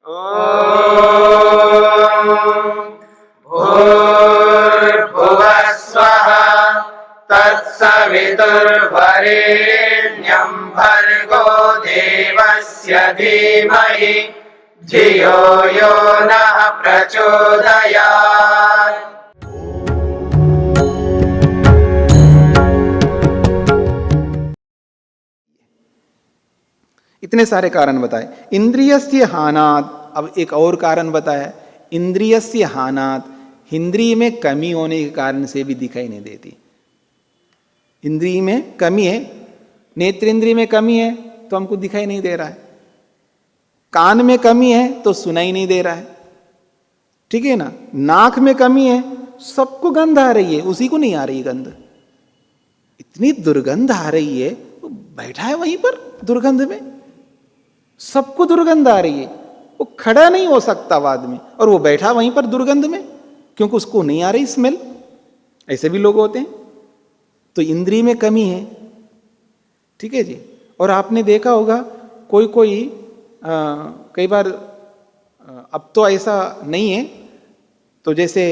भूर्भुवः स्वः तत्सवितुर्वरेण्यं भर्गो देवस्य धीमहि धियो यो नः प्रचोदयात्। इतने सारे कारण बताए। इंद्रियस्य हानात, अब एक और कारण बताया, इंद्रियस्य हानात, इंद्रिय में कमी होने के कारण से भी दिखाई नहीं देती। इंद्रिय में कमी है, नेत्रेंद्रिय में कमी है तो हमको दिखाई नहीं दे रहा है, कान में कमी है तो सुनाई नहीं दे रहा है, ठीक है ना, नाक में कमी है, सबको गंध आ रही है, उसी को नहीं आ रही गंध। इतनी दुर्गंध आ रही है, वो बैठा है वहीं पर दुर्गंध में, सबको दुर्गंध आ रही है, वो खड़ा नहीं हो सकता बाद में, और वो बैठा वहीं पर दुर्गंध में क्योंकि उसको नहीं आ रही स्मेल। ऐसे भी लोग होते हैं। तो इंद्रिय में कमी है, ठीक है जी। और आपने देखा होगा कोई कोई कई बार, अब तो ऐसा नहीं है, तो जैसे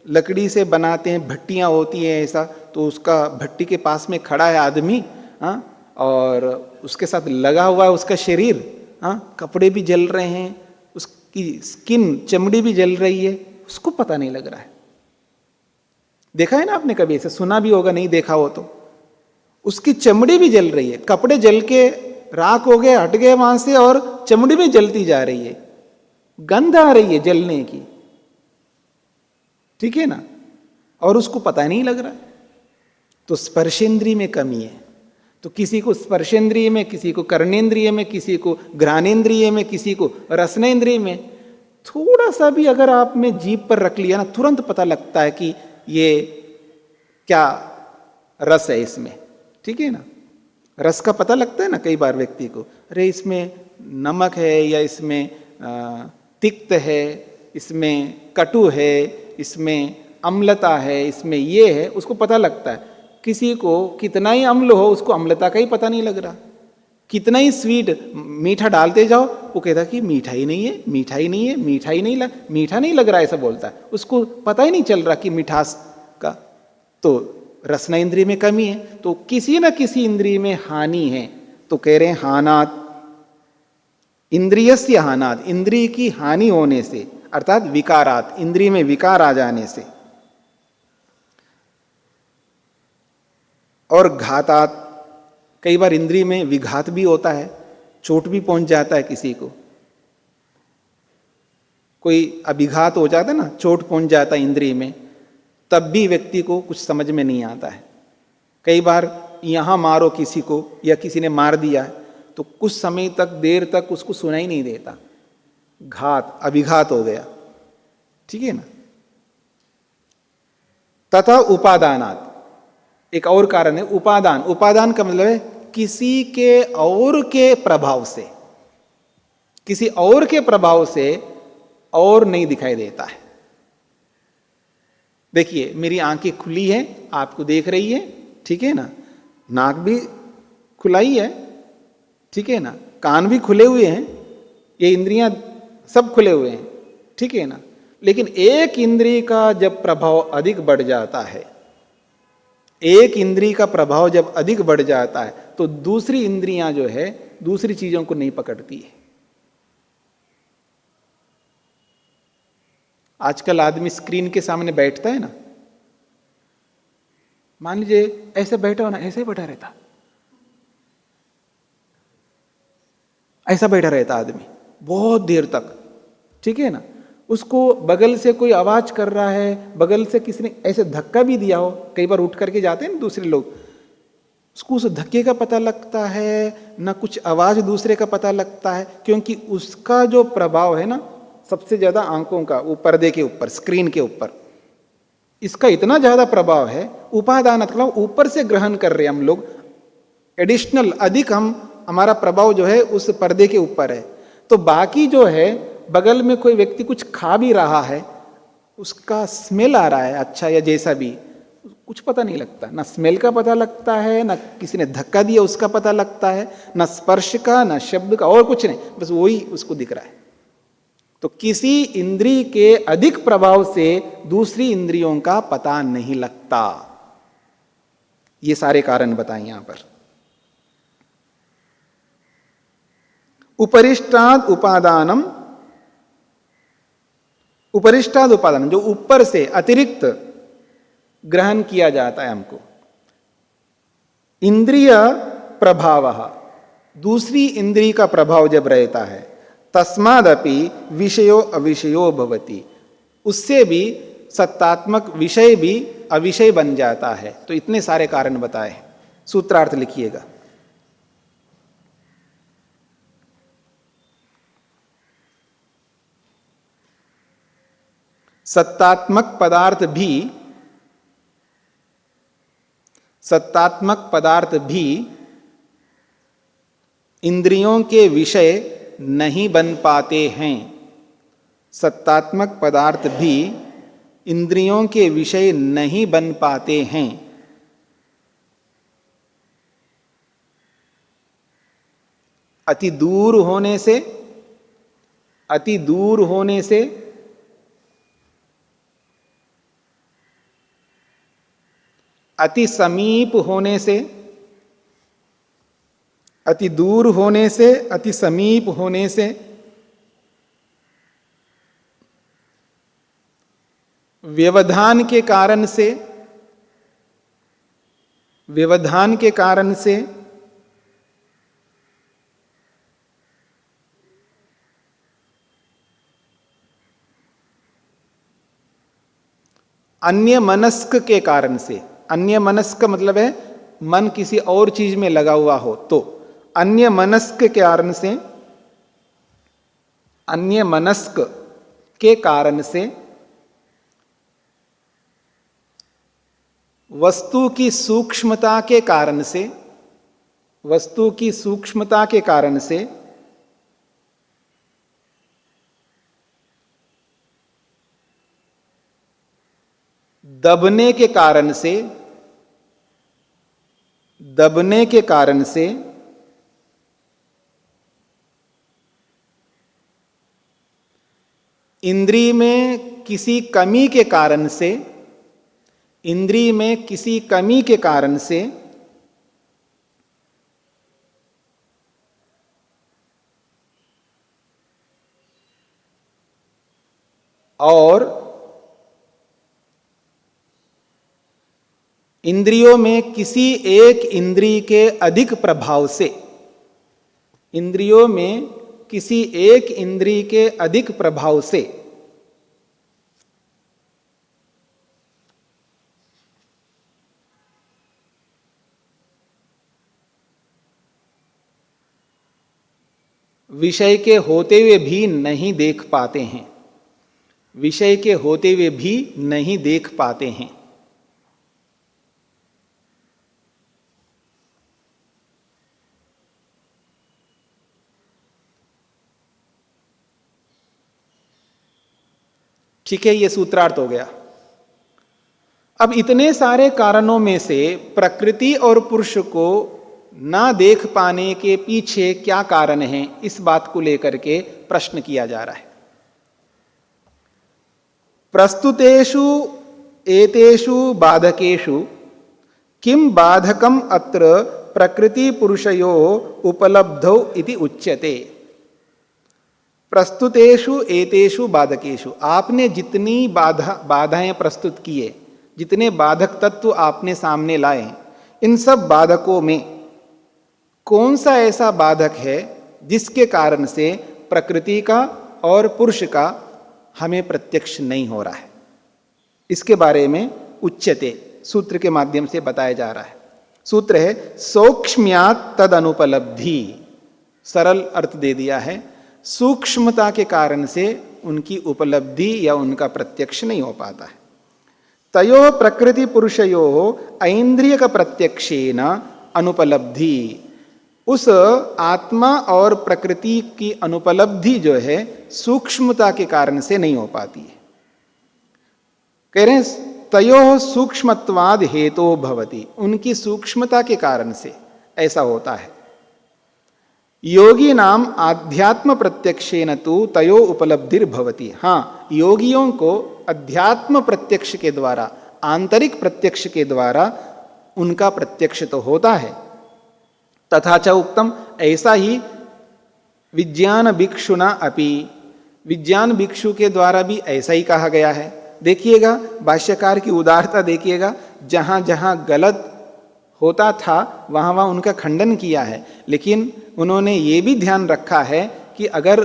लकड़ी से बनाते हैं, भट्टियाँ होती हैं ऐसा, तो उसका भट्टी के पास में खड़ा है आदमी, हाँ, और उसके साथ लगा हुआ है उसका शरीर, हाँ, कपड़े भी जल रहे हैं, उसकी स्किन चमड़ी भी जल रही है, उसको पता नहीं लग रहा है। देखा है ना आपने कभी, ऐसे सुना भी होगा, नहीं देखा हो तो। उसकी चमड़ी भी जल रही है, कपड़े जल के राख हो गए, हट गए वहां से, और चमड़ी भी जलती जा रही है, गंध आ रही है जलने की, ठीक है ना, और उसको पता नहीं लग रहा है। तो स्पर्शेंद्रिय में कमी है। तो किसी को स्पर्शेंद्रिय में, किसी को कर्णेंद्रिय में, किसी को घ्राणेंद्रिय में, किसी को रसनेंद्रिय में। थोड़ा सा भी अगर आपने जीभ पर रख लिया ना, तुरंत पता लगता है कि ये क्या रस है इसमें, ठीक है ना। रस का पता लगता है ना कई बार व्यक्ति को, अरे इसमें नमक है, या इसमें तिक्त है, इसमें कटु है, इसमें अम्लता है, इसमें ये है, उसको पता लगता है। किसी को कितना ही अम्ल हो, उसको अम्लता का ही पता नहीं लग रहा। कितना ही स्वीट मीठा डालते जाओ, वो कहता कि मीठा ही नहीं है, मीठा ही नहीं है, मीठा ही नहीं मीठा नहीं लग रहा, ऐसा बोलता है। उसको पता ही नहीं चल रहा कि मिठास का। तो रसना इंद्रिय में कमी है, तो किसी न किसी इंद्रिय में हानि है। तो कह रहे हैं हानात, इंद्रियस्य हानात, इंद्रिय की हानि होने से, अर्थात विकारात, इंद्रिय में विकार आ जाने से, और घातात, कई बार इंद्रिय में विघात भी होता है, चोट भी पहुंच जाता है किसी को, कोई अभिघात हो जाता है ना, चोट पहुंच जाता है इंद्रिय में, तब भी व्यक्ति को कुछ समझ में नहीं आता है। कई बार यहां मारो किसी को, या किसी ने मार दिया है, तो कुछ समय तक, देर तक उसको सुनाई नहीं देता, घात अभिघात हो गया, ठीक है ना। तथा उपादानात, एक और कारण है उपादान। उपादान का मतलब है किसी के और के प्रभाव से, किसी और के प्रभाव से और नहीं दिखाई देता है। देखिए मेरी आंखें खुली हैं, आपको देख रही है, ठीक है ना, नाक भी खुला ही है, ठीक है ना, कान भी खुले हुए हैं, ये इंद्रियां सब खुले हुए हैं, ठीक है ना। लेकिन एक इंद्रिय का जब प्रभाव अधिक बढ़ जाता है, एक इंद्रिय का प्रभाव जब अधिक बढ़ जाता है, तो दूसरी इंद्रियां जो है दूसरी चीजों को नहीं पकड़ती है। आजकल आदमी स्क्रीन के सामने बैठता है ना, मान लीजिए ऐसे बैठा हो ना, ऐसे ही बैठा रहता, ऐसा बैठा रहता आदमी बहुत देर तक, ठीक है ना। उसको बगल से कोई आवाज कर रहा है, बगल से किसी ने ऐसे धक्का भी दिया हो, कई बार उठ करके जाते हैं ना दूसरे लोग, उसको उस धक्के का पता लगता है ना, कुछ आवाज दूसरे का पता लगता है, क्योंकि उसका जो प्रभाव है ना सबसे ज्यादा आंखों का, वो पर्दे के ऊपर, स्क्रीन के ऊपर, इसका इतना ज्यादा प्रभाव है। उपादान मतलब ऊपर से ग्रहण कर रहे हैं हम लोग, एडिशनल अधिक हमारा प्रभाव जो है उस पर्दे के ऊपर है। तो बाकी जो है, बगल में कोई व्यक्ति कुछ खा भी रहा है, उसका स्मेल आ रहा है अच्छा या जैसा भी, कुछ पता नहीं लगता, ना स्मेल का पता लगता है, ना किसी ने धक्का दिया उसका पता लगता है, ना स्पर्श का, ना शब्द का, और कुछ नहीं, बस वही उसको दिख रहा है। तो किसी इंद्रिय के अधिक प्रभाव से दूसरी इंद्रियों का पता नहीं लगता। ये सारे कारण बताए यहां पर। उपरिष्टाद उपादानम, उपरिष्टाद उपादान जो ऊपर से अतिरिक्त ग्रहण किया जाता है हमको। इंद्रिय प्रभाव, दूसरी इंद्रिय का प्रभाव जब रहता है, तस्मादपि विषयो अविषयो भवति, उससे भी सत्तात्मक विषय भी अविषय बन जाता है। तो इतने सारे कारण बताए। सूत्रार्थ लिखिएगा। सत्तात्मक पदार्थ भी इंद्रियों के विषय नहीं बन पाते हैं। सत्तात्मक पदार्थ भी इंद्रियों के विषय नहीं बन पाते हैं। अति दूर होने से, अति दूर होने से, अति समीप होने से, अति दूर होने से, अति समीप होने से, व्यवधान के कारण से, व्यवधान के कारण से, अन्य मनस्क के कारण से, अन्य मनस्क मतलब है मन किसी और चीज में लगा हुआ हो, तो अन्य मनस्क के कारण से, अन्य मनस्क के कारण से, वस्तु की सूक्ष्मता के कारण से, वस्तु की सूक्ष्मता के कारण से, दबने के कारण से, दबने के कारण से, इंद्रिय में किसी कमी के कारण से, इंद्रिय में किसी कमी के कारण से, और इंद्रियों में किसी एक इंद्रिय के अधिक प्रभाव से, इंद्रियों में किसी एक इंद्रिय के अधिक प्रभाव से, विषय के होते हुए भी नहीं देख पाते हैं, विषय के होते हुए भी नहीं देख पाते हैं। ठीक है, यह सूत्रार्थ हो गया। अब इतने सारे कारणों में से प्रकृति और पुरुष को ना देख पाने के पीछे क्या कारण है, इस बात को लेकर के प्रश्न किया जा रहा है। प्रस्तुतेषु एतेषु बाधकेषु किम बाधकम अत्र प्रकृति पुरुषयो उपलब्धौ इति उच्यते। प्रस्तुतेषु एतेषु बाधकेषु, आपने जितनी बाधाएं प्रस्तुत किए, जितने बाधक तत्व आपने सामने लाए, इन सब बाधकों में कौन सा ऐसा बाधक है जिसके कारण से प्रकृति का और पुरुष का हमें प्रत्यक्ष नहीं हो रहा है। इसके बारे में उच्यते सूत्र के माध्यम से बताया जा रहा है। सूत्र है सौक्ष्म्यात् तद अनुपलब्धि। सरल अर्थ दे दिया है, सूक्ष्मता के कारण से उनकी उपलब्धि या उनका प्रत्यक्ष नहीं हो पाता है। तयो प्रकृति पुरुषयो ऐन्द्रियक प्रत्यक्षेन अनुपलब्धि, उस आत्मा और प्रकृति की अनुपलब्धि जो है सूक्ष्मता के कारण से नहीं हो पाती है। कह रहे हैं तयो सूक्ष्मत्वाद हेतो भवति, उनकी सूक्ष्मता के कारण से ऐसा होता है। योगी नाम आध्यात्म प्रत्यक्षेन तु तयो उपलब्धिर भवति। हाँ, योगियों को अध्यात्म प्रत्यक्ष के द्वारा, आंतरिक प्रत्यक्ष के द्वारा उनका प्रत्यक्ष तो होता है। तथा च उक्तम, ऐसा ही विज्ञान भिक्षुना अपि, विज्ञान भिक्षु के द्वारा भी ऐसा ही कहा गया है। देखिएगा भाष्यकार की उदारता देखिएगा, जहां जहां गलत होता था वहां वहां उनका खंडन किया है, लेकिन उन्होंने ये भी ध्यान रखा है कि अगर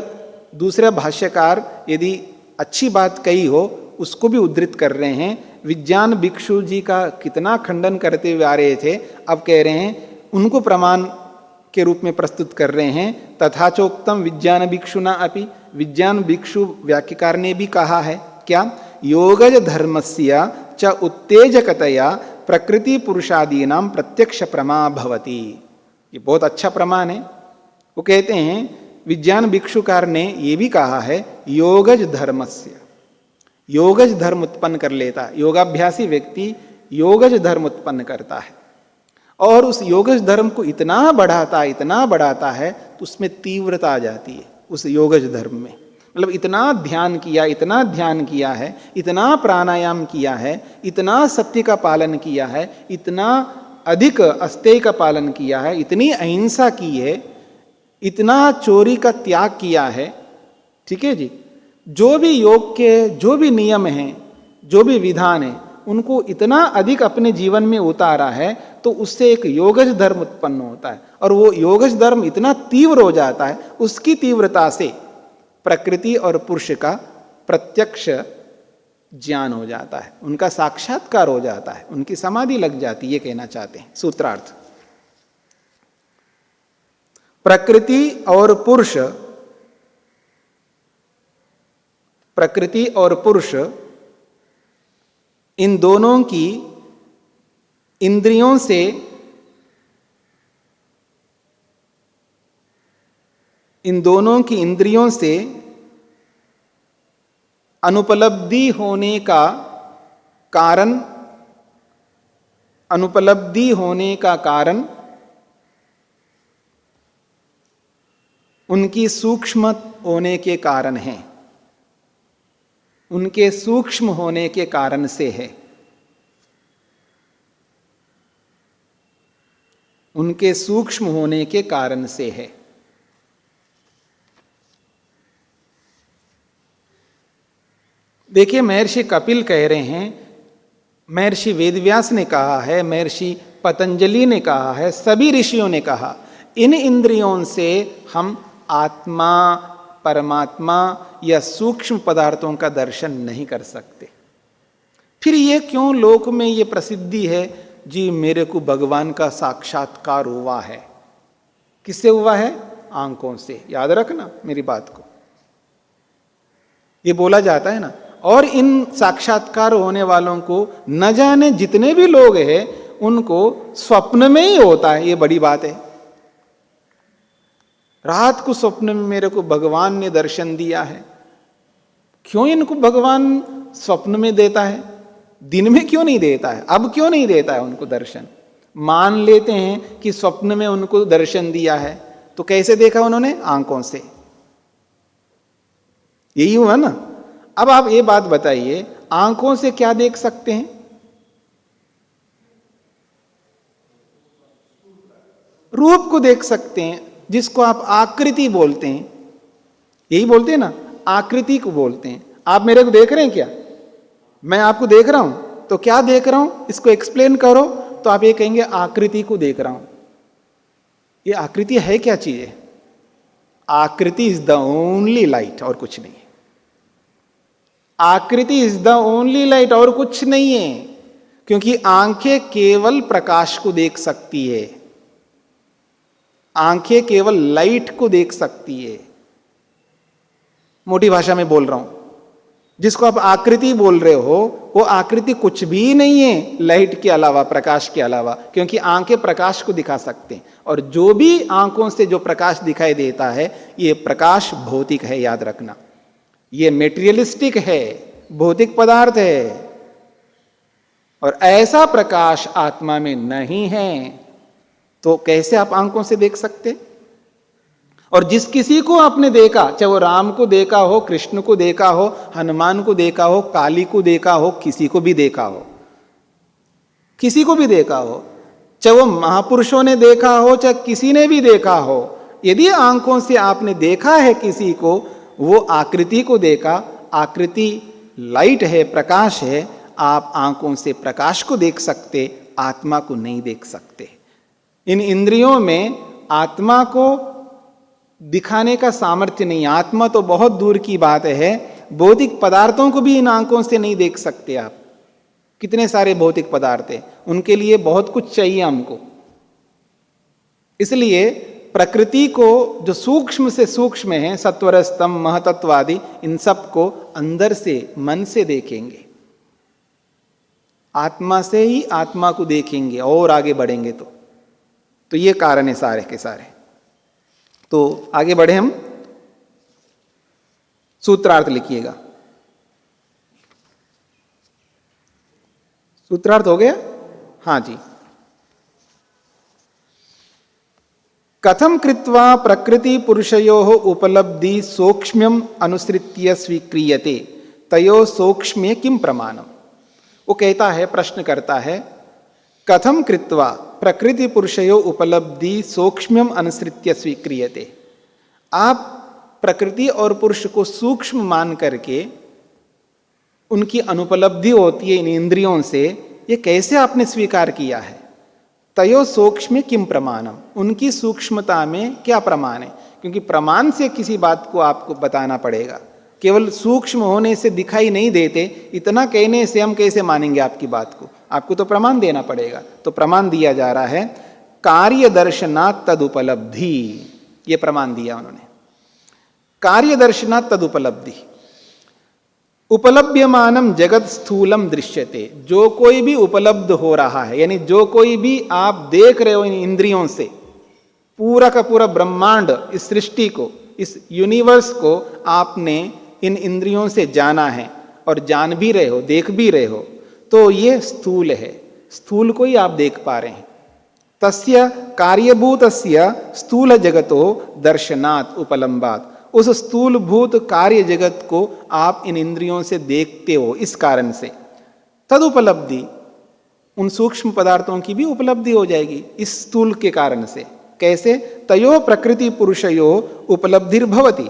दूसरा भाष्यकार यदि अच्छी बात कही हो उसको भी उद्धृत कर रहे हैं। विज्ञान भिक्षु जी का कितना खंडन करते हुए आ रहे थे, अब कह रहे हैं उनको प्रमाण के रूप में प्रस्तुत कर रहे हैं। तथा चोक्तम विज्ञान भिक्षुना अपि, विज्ञान भिक्षु व्याख्याकार ने भी कहा है क्या, योगज धर्मस्य च उत्तेजकतया प्रकृति पुरुषादीनाम प्रत्यक्ष प्रमा भवति। ये बहुत अच्छा प्रमाण है। वो कहते हैं विज्ञान भिक्षुकार ने ये भी कहा है योगज धर्मस्य, योगज धर्म उत्पन्न कर लेता है। योगाभ्यासी व्यक्ति योगज धर्म उत्पन्न करता है और उस योगज धर्म को इतना बढ़ाता है तो उसमें तीव्रता आ जाती है उस योगज धर्म में। मतलब इतना ध्यान किया है, इतना प्राणायाम किया है, इतना सत्य का पालन किया है, इतना अधिक अस्तेय का पालन किया है, इतनी अहिंसा की है, इतना चोरी का त्याग किया है। ठीक है जी, जो भी योग के जो भी नियम हैं, जो भी विधान है, उनको इतना अधिक अपने जीवन में उतारा है तो उससे एक योगज धर्म उत्पन्न होता है और वो योगज धर्म इतना तीव्र हो जाता है, उसकी तीव्रता से प्रकृति और पुरुष का प्रत्यक्ष ज्ञान हो जाता है, उनका साक्षात्कार हो जाता है, उनकी समाधि लग जाती है। ये कहना चाहते हैं सूत्रार्थ। प्रकृति और पुरुष इन दोनों की इंद्रियों से अनुपलब्धि होने का कारण उनकी सूक्ष्म होने के कारण है, उनके सूक्ष्म होने के कारण से है, उनके सूक्ष्म होने के कारण से है। देखिए महर्षि कपिल कह रहे हैं, महर्षि वेदव्यास ने कहा है, महर्षि पतंजलि ने कहा है, सभी ऋषियों ने कहा, इन इंद्रियों से हम आत्मा, परमात्मा या सूक्ष्म पदार्थों का दर्शन नहीं कर सकते। फिर ये क्यों लोक में ये प्रसिद्धि है जी मेरे को भगवान का साक्षात्कार हुआ है? किससे हुआ है? आंखों से। याद रखना मेरी बात को, ये बोला जाता है ना। और इन साक्षात्कार होने वालों को न जाने जितने भी लोग हैं उनको स्वप्न में ही होता है। ये बड़ी बात है। रात को स्वप्न में मेरे को भगवान ने दर्शन दिया है। क्यों इनको भगवान स्वप्न में देता है, दिन में क्यों नहीं देता है? अब क्यों नहीं देता है उनको दर्शन? मान लेते हैं कि स्वप्न में उनको दर्शन दिया है, तो कैसे देखा उन्होंने? आंखों से। यही हुआ ना। अब आप ये बात बताइए, आंखों से क्या देख सकते हैं? रूप को देख सकते हैं, जिसको आप आकृति बोलते हैं। यही बोलते हैं ना, आकृति को बोलते हैं। आप मेरे को देख रहे हैं क्या? मैं आपको देख रहा हूं, तो क्या देख रहा हूं इसको एक्सप्लेन करो, तो आप ये कहेंगे आकृति को देख रहा हूं। ये आकृति है क्या चीज है? आकृति इज द ओनली लाइट, और कुछ नहीं है। आकृति इज द ओनली लाइट, और कुछ नहीं है। क्योंकि आंखें केवल प्रकाश को देख सकती है, आंखें केवल लाइट को देख सकती है। मोटी भाषा में बोल रहा हूं, जिसको आप आकृति बोल रहे हो वो आकृति कुछ भी नहीं है लाइट के अलावा, प्रकाश के अलावा। क्योंकि आंखें प्रकाश को दिखा सकते हैं, और जो भी आंखों से जो प्रकाश दिखाई देता है ये प्रकाश भौतिक है। याद रखना, ये मेटीरियलिस्टिक है, भौतिक पदार्थ है। और ऐसा प्रकाश आत्मा में नहीं है, तो कैसे आप आंखों से देख सकते? और जिस किसी को आपने देखा, चाहे वो राम को देखा हो, कृष्ण को देखा हो, हनुमान को देखा हो, काली को देखा हो, किसी को भी देखा हो, किसी को भी देखा हो, चाहे वो महापुरुषों ने देखा हो, चाहे किसी ने भी देखा हो, यदि आंखों से आपने देखा है किसी को, वो आकृति को देखा, आकृति लाइट है, प्रकाश है, आप आंखों से प्रकाश को देख सकते, आत्मा को नहीं देख सकते। इन इंद्रियों में आत्मा को दिखाने का सामर्थ्य नहीं। आत्मा तो बहुत दूर की बात है, भौतिक पदार्थों को भी इन आंखों से नहीं देख सकते आप। कितने सारे भौतिक पदार्थ हैं, उनके लिए बहुत कुछ चाहिए हमको। इसलिए प्रकृति को जो सूक्ष्म से सूक्ष्म है, सत्वर स्तंभ, महतत्व आदि, इन सब को अंदर से, मन से देखेंगे, आत्मा से ही आत्मा को देखेंगे और आगे बढ़ेंगे। तो ये कारण है सारे के सारे। तो आगे बढ़े हम, सूत्रार्थ लिखिएगा। सूत्रार्थ हो गया? हाँ जी। कथम कृत्वा प्रकृति पुरुषयोः उपलब्धि सूक्ष्म्यम अनुसृत्य स्वीक्रियते तयो सूक्ष्म्ये किम प्रमाणम। वो कहता है, प्रश्न करता है, कथम कृत्वा प्रकृति पुरुषयो उपलब्धि सूक्ष्म्यम अनुसृत्य स्वीक्रियते। आप प्रकृति और पुरुष को सूक्ष्म मान करके उनकी अनुपलब्धि होती है इन इंद्रियों से, ये कैसे आपने स्वीकार किया है? तयो सूक्ष्म किम प्रमाणम, उनकी सूक्ष्मता में क्या प्रमाण है? क्योंकि प्रमाण से किसी बात को आपको बताना पड़ेगा। केवल सूक्ष्म होने से दिखाई नहीं देते, इतना कहने से हम कैसे मानेंगे आपकी बात को? आपको तो प्रमाण देना पड़ेगा। तो प्रमाण दिया जा रहा है, कार्य दर्शनात् तदुपलब्धि। ये प्रमाण दिया उन्होंने, कार्य दर्शनात् तदुपलब्धि। उपलभ्यमानम जगत स्थूलम दृश्यते। जो कोई भी उपलब्ध हो रहा है, यानी जो कोई भी आप देख रहे हो इन इंद्रियों से, पूरा का पूरा ब्रह्मांड, इस सृष्टि को, इस यूनिवर्स को आपने इन इंद्रियों से जाना है और जान भी रहे हो, देख भी रहे हो, तो ये स्थूल है। स्थूल को ही आप देख पा रहे हैं। तस्य कार्यभूतस्य स्थूल जगतो दर्शनात् उपलम्बात्। उस स्थूलभूत कार्य जगत को आप इन इंद्रियों से देखते हो, इस कारण से तद उपलब्धि, उन सूक्ष्म पदार्थों की भी उपलब्धि हो जाएगी इस स्थूल के कारण से। कैसे? तयो प्रकृति पुरुषयो उपलब्धिर्भवति।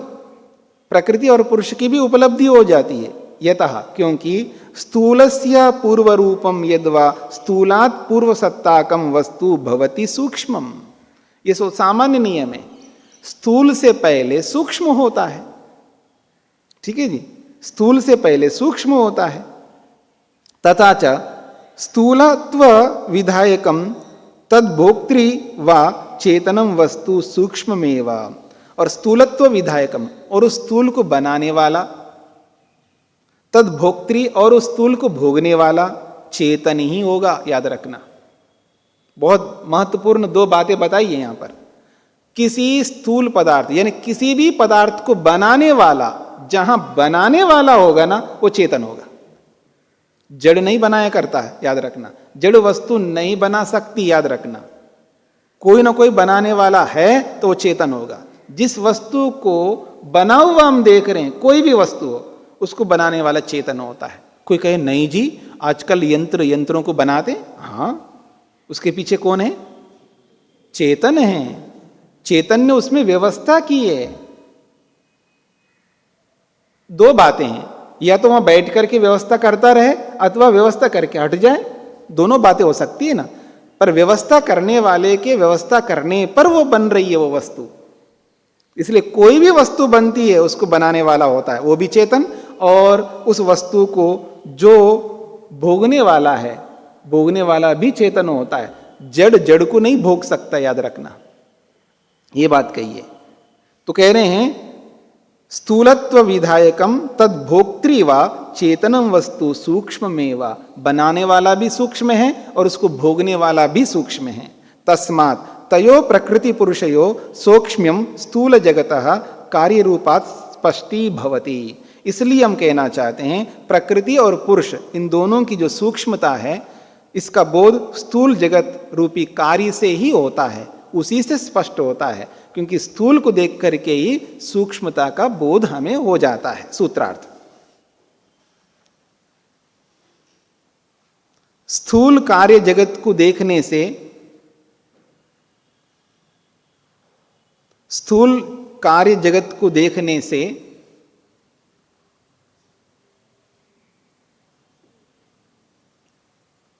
प्रकृति और पुरुष की भी उपलब्धि हो जाती है। यतः, क्योंकि स्थूलस्य पूर्व रूपम यद्वा स्थूलात् पूर्व सत्ताकम वस्तु भवति सूक्ष्मम। ये सो सामान्य नियम है, स्थूल से पहले सूक्ष्म होता है। ठीक है जी, स्थूल से पहले सूक्ष्म होता है। तथा च स्थूलत्व विधायकम तद्भोक्त्री व चेतनम वस्तु सूक्ष्ममेव। और स्थूलत्व विधायकम, और उस स्थूल को बनाने वाला, तद्भोक्त्री, और उस स्थूल को भोगने वाला चेतन ही होगा। याद रखना, बहुत महत्वपूर्ण दो बातें बताई है यहां पर। किसी स्थूल पदार्थ, यानी किसी भी पदार्थ को बनाने वाला, जहां बनाने वाला होगा ना, वो चेतन होगा। जड़ नहीं बनाया करता है, याद रखना। जड़ वस्तु नहीं बना सकती, याद रखना। कोई ना कोई बनाने वाला है तो वो चेतन होगा। जिस वस्तु को बना हुआ हम देख रहे हैं, कोई भी वस्तु हो, उसको बनाने वाला चेतन होता है। कोई कहे नहीं जी, आजकल यंत्रों को बनाते, हाँ, उसके पीछे कौन है? चेतन है। चेतन ने उसमें व्यवस्था की है। दो बातें हैं, या तो वहां बैठ करके व्यवस्था करता रहे अथवा व्यवस्था करके हट जाए, दोनों बातें हो सकती है ना। पर व्यवस्था करने वाले के व्यवस्था करने पर वो बन रही है वो वस्तु। इसलिए कोई भी वस्तु बनती है, उसको बनाने वाला होता है, वो भी चेतन। और उस वस्तु को जो भोगने वाला है, भोगने वाला भी चेतन होता है। जड़ जड़ को नहीं भोग सकता, याद रखना, ये बात कही है। तो कह रहे हैं स्थूलत्व विधायकम तद भोक्त्री व चेतनम वस्तु सूक्ष्ममेव। बनाने वाला भी सूक्ष्म है और उसको भोगने वाला भी सूक्ष्म है। तस्मात् तयो प्रकृति पुरुषयो सूक्ष्म्यम स्थूल जगतः कार्य रूपात् स्पष्टी भवति। इसलिए हम कहना चाहते हैं प्रकृति और पुरुष, इन दोनों की जो सूक्ष्मता है, इसका बोध स्थूल जगत रूपी कार्य से ही होता है। उसी से स्पष्ट होता है, क्योंकि स्थूल को देख करके ही सूक्ष्मता का बोध हमें हो जाता है। सूत्रार्थ, स्थूल कार्य जगत को देखने से, स्थूल कार्य जगत को देखने से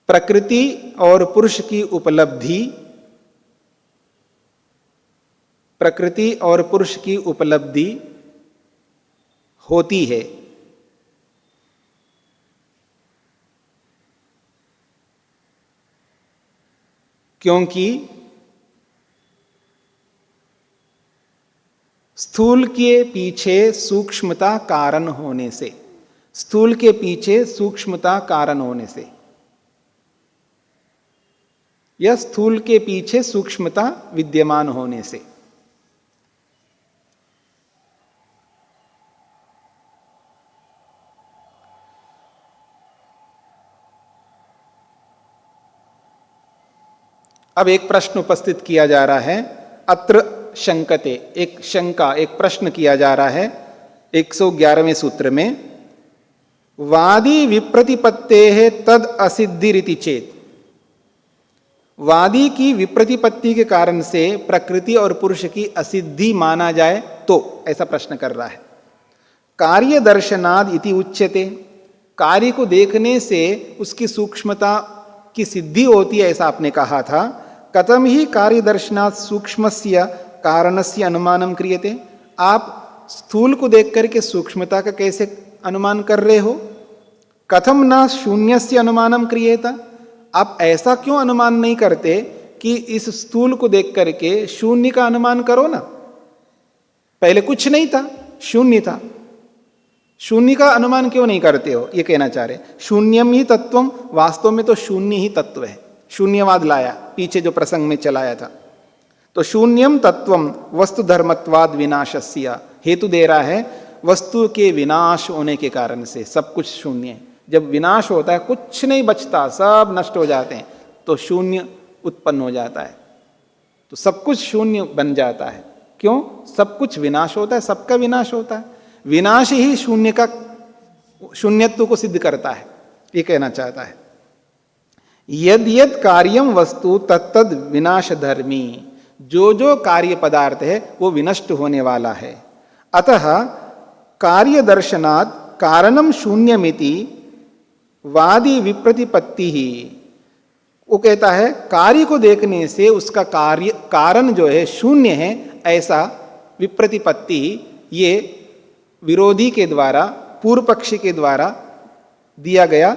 प्रकृति और पुरुष की उपलब्धि, प्रकृति और पुरुष की उपलब्धि होती है। क्योंकि स्थूल के पीछे सूक्ष्मता कारण होने से, स्थूल के पीछे सूक्ष्मता कारण होने से, या स्थूल के पीछे सूक्ष्मता विद्यमान होने से। अब एक प्रश्न उपस्थित किया जा रहा है, अत्र शंकते, एक शंका, एक प्रश्न किया जा रहा है 111वें सूत्र में, वादी विप्रतिपत्ते है तद असिद्धिरिति चेत। वादी की विप्रतिपत्ति के कारण से प्रकृति और पुरुष की असिद्धि माना जाए तो, ऐसा प्रश्न कर रहा है। कार्य दर्शनाद इति उच्यते, कार्य को देखने से उसकी सूक्ष्मता की सिद्धि होती है, ऐसा आपने कहा था। कथम ही कार्य दर्शनात् सूक्ष्मस्य कारणस्य अनुमानम क्रियते, आप स्थूल को देख करके सूक्ष्मता का कैसे अनुमान कर रहे हो? कथम न शून्यस्य अनुमानम क्रियेत, आप ऐसा क्यों अनुमान नहीं करते कि इस स्थूल को देख करके शून्य का अनुमान करो ना? पहले कुछ नहीं था, शून्य था, शून्य का अनुमान क्यों नहीं करते हो? ये कहना चाह रहे। शून्यम ही तत्वम, वास्तव में तो शून्य ही तत्व है। शून्यवाद लाया, पीछे जो प्रसंग में चलाया था। तो शून्यम तत्वम वस्तु धर्मत्वाद विनाशस्य, हेतु दे रहा है वस्तु के विनाश होने के कारण से सब कुछ शून्य है। जब विनाश होता है, कुछ नहीं बचता, सब नष्ट हो जाते हैं, तो शून्य उत्पन्न हो जाता है, तो सब कुछ शून्य बन जाता है। क्यों? सब कुछ विनाश होता है, सबका विनाश होता है। विनाश ही शून्य का, शून्यत्व को सिद्ध करता है, ये कहना चाहता है। यद यद कार्यम वस्तु तत्तद विनाश धर्मी, जो जो कार्य पदार्थ है वो विनष्ट होने वाला है। अतः कार्य दर्शनात् कारणम शून्यमिति वादी विप्रतिपत्ति ही, वो कहता है कार्य को देखने से उसका कार्य कारण जो है शून्य है, ऐसा विप्रतिपत्ति ये विरोधी के द्वारा, पूर्व पक्षी के द्वारा दिया गया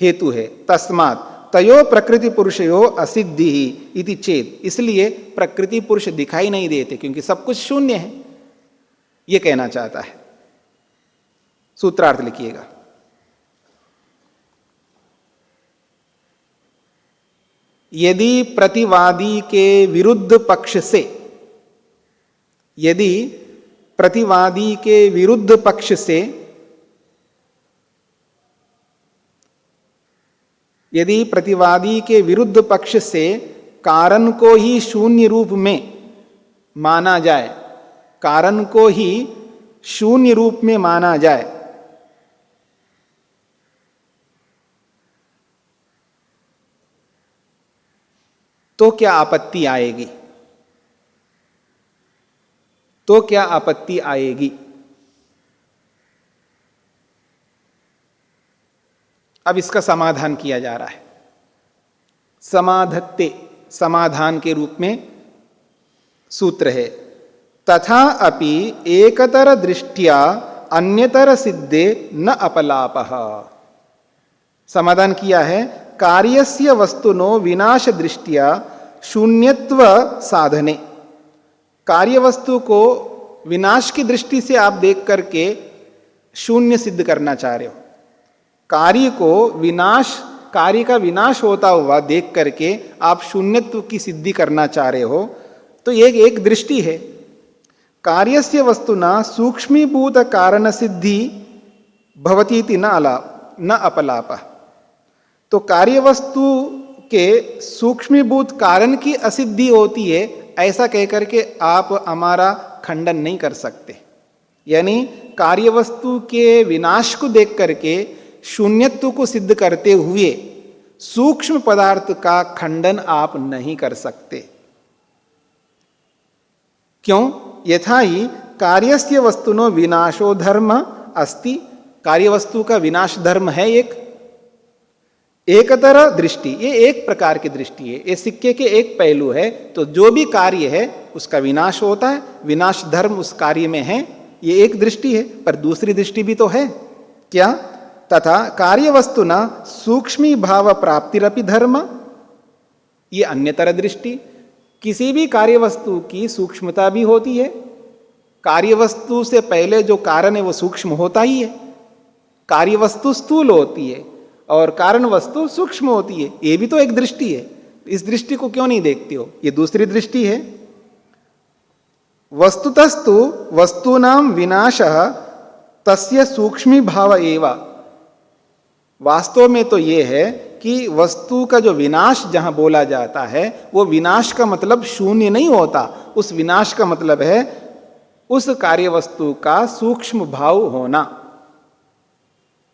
हेतु है। तस्मात् तयो प्रकृति पुरुषयो असिद्धि ही इति चेत, इसलिए प्रकृति पुरुष दिखाई नहीं देते क्योंकि सब कुछ शून्य है, ये कहना चाहता है। सूत्रार्थ लिखिएगा। यदि प्रतिवादी के विरुद्ध पक्ष से, यदि प्रतिवादी के विरुद्ध पक्ष से, यदि प्रतिवादी के विरुद्ध पक्ष से कारण को ही शून्य रूप में माना जाए, कारण को ही शून्य रूप में माना जाए, तो क्या आपत्ति आएगी? तो क्या आपत्ति आएगी? अब इसका समाधान किया जा रहा है। समाधत्ते, समाधान के रूप में सूत्र है। तथा अपि एकतर दृष्टिया अन्यतर सिद्धे न अपलापः। समाधान किया है, कार्यस्य वस्तुनो विनाश दृष्टिया शून्यत्व साधने। कार्य वस्तु को विनाश की दृष्टि से आप देख करके शून्य सिद्ध करना चाह रहे हो। कार्य को विनाश, कार्य का विनाश होता हुआ देख करके आप शून्यत्व की सिद्धि करना चाह रहे हो, तो एक दृष्टि है। कार्यस्य वस्तुना सूक्ष्मीभूत कारण सिद्धि भवतीति न अपलाप। तो कार्य वस्तु के सूक्ष्मीभूत कारण की असिद्धि होती है, ऐसा कहकर के आप हमारा खंडन नहीं कर सकते। यानी कार्य वस्तु के विनाश को देख करके शून्यत्व को सिद्ध करते हुए सूक्ष्म पदार्थ का खंडन आप नहीं कर सकते। क्यों? यथा ही कार्यस्य वस्तुनो विनाशो धर्म अस्ति, कार्य वस्तु का विनाश धर्म है एकतर दृष्टि, ये एक प्रकार की दृष्टि है, ये सिक्के के एक पहलू है। तो जो भी कार्य है उसका विनाश होता है, विनाश धर्म उस कार्य में है, ये एक दृष्टि है। पर दूसरी दृष्टि भी तो है, क्या? तथा कार्य वस्तु न सूक्ष्मी भाव प्राप्तिरपि धर्म, ये अन्यतर दृष्टि। किसी भी कार्य वस्तु की सूक्ष्मता भी होती है। कार्य वस्तु से पहले जो कारण है वो सूक्ष्म होता ही है। कार्य वस्तु स्थूल होती है और कारण वस्तु सूक्ष्म होती है, ये भी तो एक दृष्टि है। इस दृष्टि को क्यों नहीं देखते हो? ये दूसरी दृष्टि है। वस्तुतस्तु वस्तूनां विनाशः तस्य सूक्ष्मी भाव एव, वास्तव में तो ये है कि वस्तु का जो विनाश जहां बोला जाता है वो विनाश का मतलब शून्य नहीं होता, उस विनाश का मतलब है उस कार्य वस्तु का सूक्ष्म भाव होना,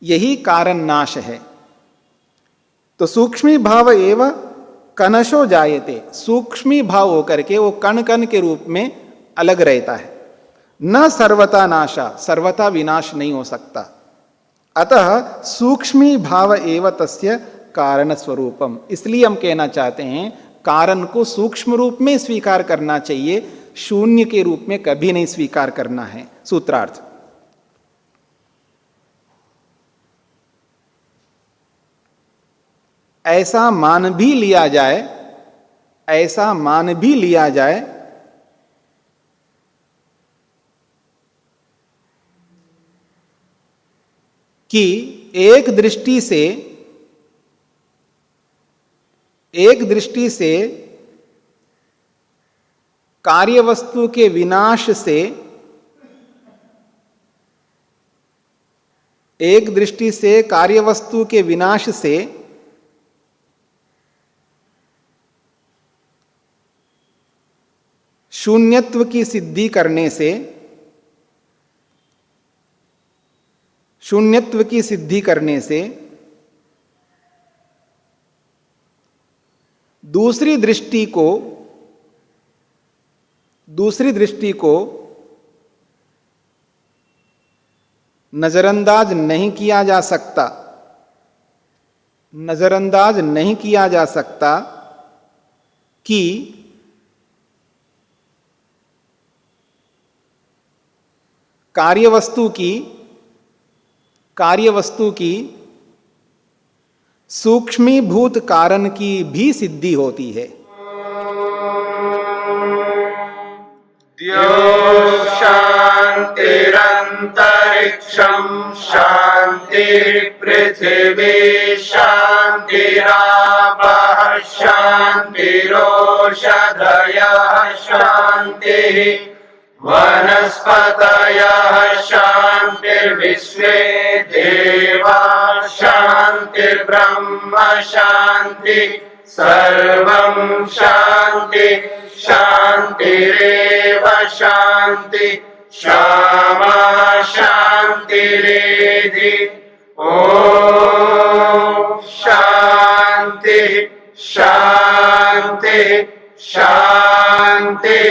यही कारण नाश है। तो सूक्ष्मी भाव एव कनशो जायते, सूक्ष्मी भाव होकर के वो कण कण के रूप में अलग रहता है। न सर्वथा नाशा, सर्वथा विनाश नहीं हो सकता। अतः सूक्ष्मी भाव एव तस्य कारण स्वरूपम, इसलिए हम कहना चाहते हैं कारण को सूक्ष्म रूप में स्वीकार करना चाहिए, शून्य के रूप में कभी नहीं स्वीकार करना है। सूत्रार्थ। ऐसा मान भी लिया जाए, ऐसा मान भी लिया जाए कि एक दृष्टि से कार्य वस्तु के विनाश से, एक दृष्टि से कार्य वस्तु के विनाश से शून्यत्व की सिद्धि करने से, शून्यत्व की सिद्धि करने से दूसरी दृष्टि को नजरअंदाज नहीं किया जा सकता, नजरअंदाज नहीं किया जा सकता कि कार्य वस्तु की सूक्ष्मीभूत कारण की भी सिद्धि होती है। द्यो शान्तिरन्तरिक्षं शान्तिर्पृथिवी शान्तिरापः शान्तिरोषधयः शान्तिः वनस्पतयः शान्तिर्विश्वे देवाः शान्तिर्ब्रह्म शान्ति सर्वं शान्ति शान्तिरेव शान्ति क्षमा शान्तिरेधि। ॐ शान्ति शान्ति शान्तिः।